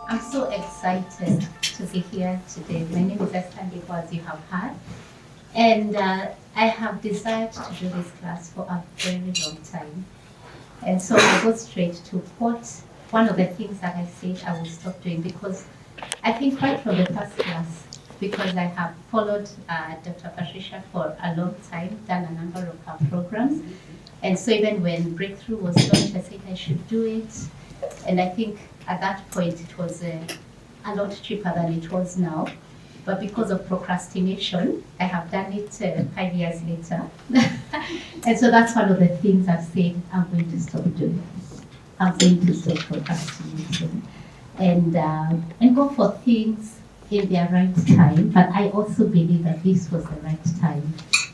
I'm so excited to be here today. My name is Esther, Ndivo, as you have heard. And I have desired to do this class for a very long time. And so I go straight to one of the things that I said I will stop doing, because I think right from the first class, because I have followed Dr. Patricia for a long time, done a number of her programs. And so even when Breakthrough was launched, I said I should do it. And I think at that point it was a lot cheaper than it was now. But because of procrastination, I have done it 5 years later. And so that's one of the things I've said I'm going to stop doing. I'm going to stop procrastinating and go for things in their right time. But I also believe that this was the right time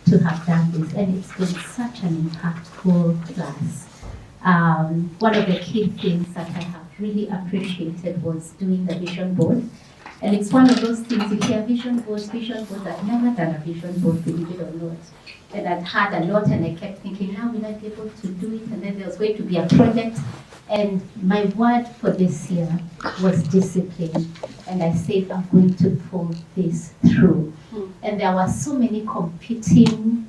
to have done this. And it's been such an impactful class. One of the key things that I have really appreciated was doing the vision board. And it's one of those things, you hear vision boards. I've never done a vision board, believe it or not. And I'd had a lot, and I kept thinking, how will I be able to do it? And then there was going to be a project. And my word for this year was discipline. And I said, I'm going to pull this through. And there were so many competing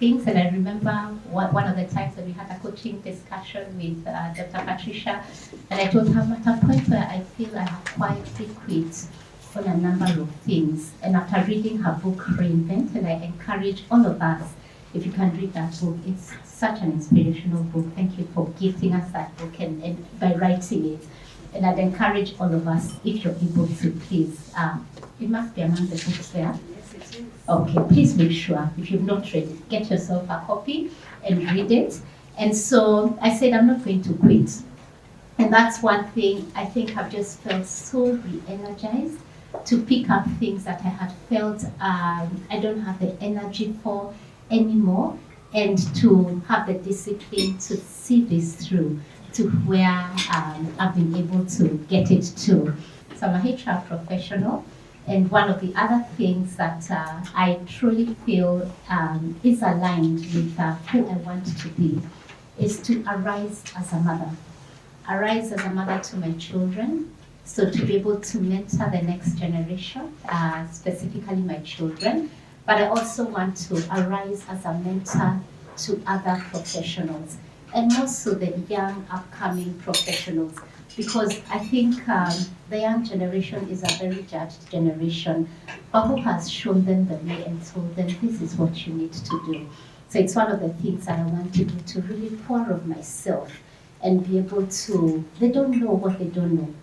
things. And I remember one of the times that we had a coaching discussion with Dr. Patricia. And I told her, I'm at a point where I feel I have quietly quit on a number of things. And after reading her book, Reinvent, and I encourage all of us, if you can read that book, it's such an inspirational book. Thank you for gifting us that book and by writing it. And I'd encourage all of us, if you're able to, please, it must be among the books there. Yes, it is. Okay, please make sure, if you've not read it, get yourself a copy and read it. And so I said, I'm not going to quit. And that's one thing I think I've just felt so re-energized to pick up things that I had felt I don't have the energy for anymore, and to have the discipline to see this through to where I've been able to get it to. So I'm a HR professional, and one of the other things that I truly feel is aligned with who I want to be is to arise as a mother. Arise as a mother to my children, so to be able to mentor the next generation, specifically my children. But I also want to arise as a mentor to other professionals, and also the young upcoming professionals, because I think the young generation is a very judged generation, but who has shown them the way and told them this is what you need to do. So it's one of the things that I want to do, to really pour of myself and be able to, they don't know what they don't know.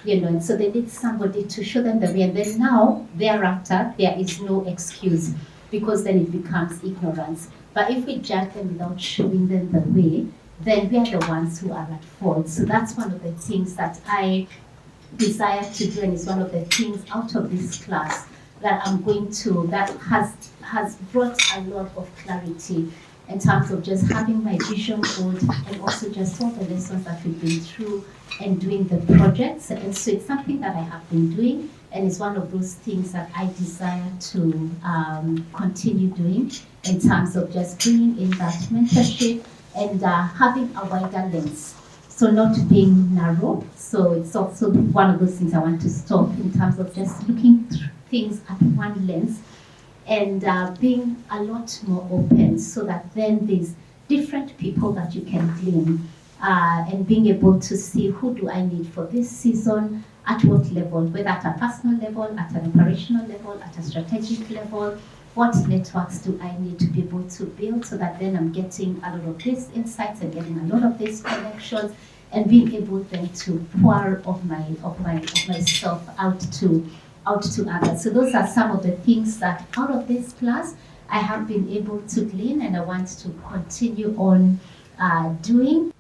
And so they need somebody to show them the way. And then now, thereafter, there is no excuse, because then it becomes ignorance. But if we judge them without showing them the way, then we are the ones who are at fault. So that's one of the things that I desire to do, and is one of the things out of this class that I'm going to, that has brought a lot of clarity in terms of just having my vision board, and also just all the lessons that we've been through and doing the projects. And so it's something that I have been doing, and it's one of those things that I desire to continue doing, in terms of just bringing in that mentorship and having a wider lens. So not being narrow. So it's also one of those things I want to stop, in terms of just looking through things at one lens, and being a lot more open, so that then there's different people that you can glean, and being able to see, who do I need for this season, at what level, whether at a personal level, at an operational level, at a strategic level. What networks do I need to be able to build, so that then I'm getting a lot of these insights and getting a lot of these connections, and being able then to pour of myself out to others. So those are some of the things that out of this class I have been able to glean, and I want to continue on doing.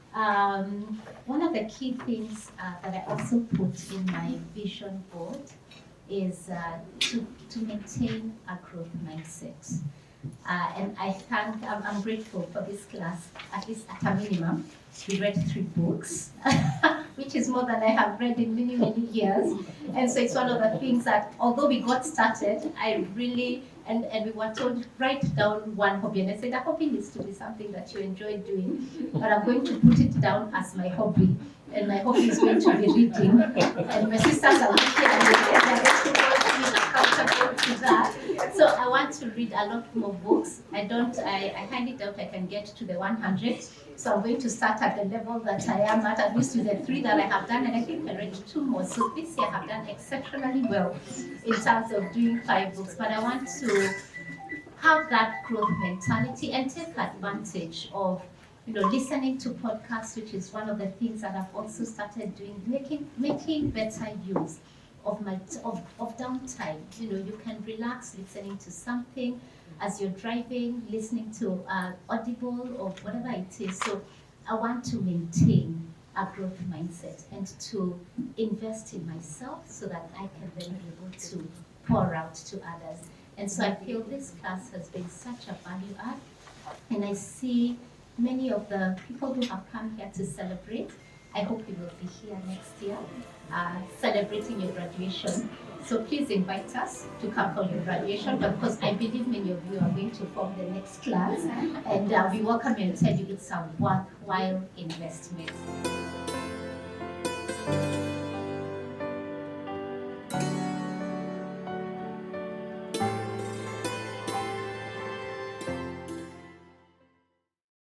One of the key things that I also put in my vision board is to maintain a growth mindset. And I'm grateful for this class. At least at a minimum, we read 3 books, which is more than I have read in many, many years. And so it's one of the things that, although we got started, I really, and we were told, write down one hobby. And I said, a hobby needs to be something that you enjoy doing, but I'm going to put it down as my hobby. and my hobby is going to be reading. And my sisters are looking at me and they're going to hold me accountable to that. So I want to read a lot more books. I highly doubt I can get to the 100. So I'm going to start at the level that I am at least with the 3 that I have done. And I think I read 2 more. So this year I have done exceptionally well in terms of doing 5 books. But I want to have that growth mentality and take advantage of listening to podcasts, which is one of the things that I've also started doing, making better use of my downtime. You can relax listening to something as you're driving, listening to Audible or whatever it is. So I want to maintain a growth mindset and to invest in myself so that I can then be able to pour out to others. And so I feel this class has been such a value add, and I see many of the people who have come here to celebrate. I hope you will be here next year celebrating your graduation. So please invite us to come for your graduation, because I believe many of you are going to form the next class, and we welcome you and tell you it's a worthwhile investment.